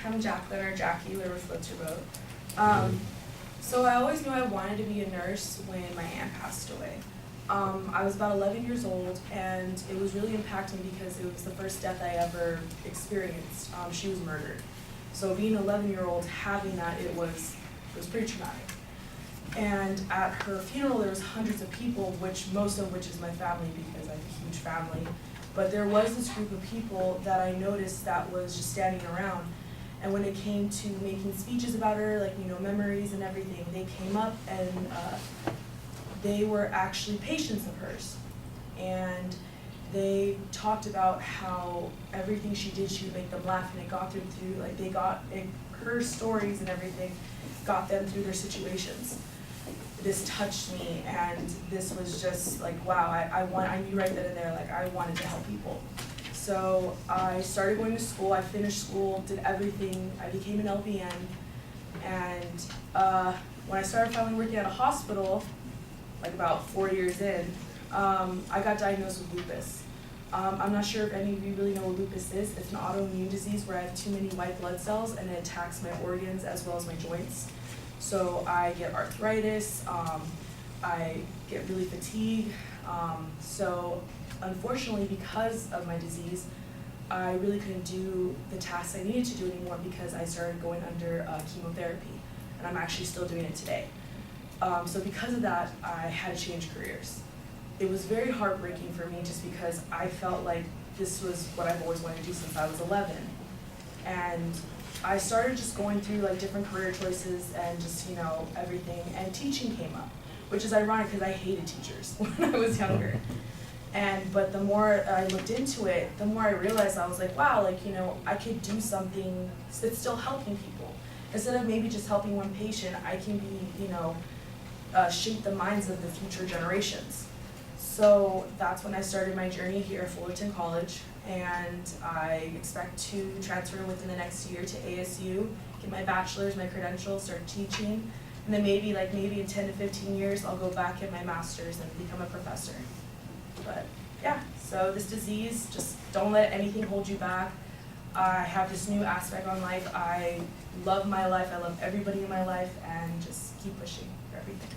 I'm Jaclyn, or Jackie, whatever floats your boat. So I always knew I wanted to be a nurse when my aunt passed away. I was about 11 years old, and it was really impacting because it was the first death I ever experienced. She was murdered. So being an 11-year-old, having that, it was pretty traumatic. And at her funeral, there was hundreds of people, most of which is my family because I have a huge family. But there was this group of people that I noticed that was just standing around. And when it came to making speeches about her, like, memories and everything, they came up and they were actually patients of hers. And they talked about how everything she did, she would make them laugh, and it got them through, her stories and everything got them through their situations. This touched me, and this was just like, wow, I knew right then and there, like, I wanted to help people. So I started going to school, I finished school, did everything, I became an LVN, and when I started finally working at a hospital, like about 4 years in, I got diagnosed with lupus. I'm not sure if any of you really know what lupus is. It's an autoimmune disease where I have too many white blood cells and it attacks my organs as well as my joints. So I get arthritis, I get really fatigued. So unfortunately, because of my disease, I really couldn't do the tasks I needed to do anymore because I started going under chemotherapy, and I'm actually still doing it today. So because of that, I had to change careers. It was very heartbreaking for me just because I felt like this was what I've always wanted to do since I was 11. And I started just going through like different career choices and just, everything, and teaching came up, which is ironic because I hated teachers when I was younger. But the more I looked into it, the more I realized I was like, wow, I could do something that's still helping people. Instead of maybe just helping one patient, I can be, shape the minds of the future generations. So that's when I started my journey here at Fullerton College, and I expect to transfer within the next year to ASU, get my bachelor's, my credentials, start teaching, and then maybe in 10 to 15 years, I'll go back get my master's and become a professor. But yeah, so this disease, just don't let anything hold you back. I have this new aspect on life. I love my life, I love everybody in my life, and just keep pushing for everything.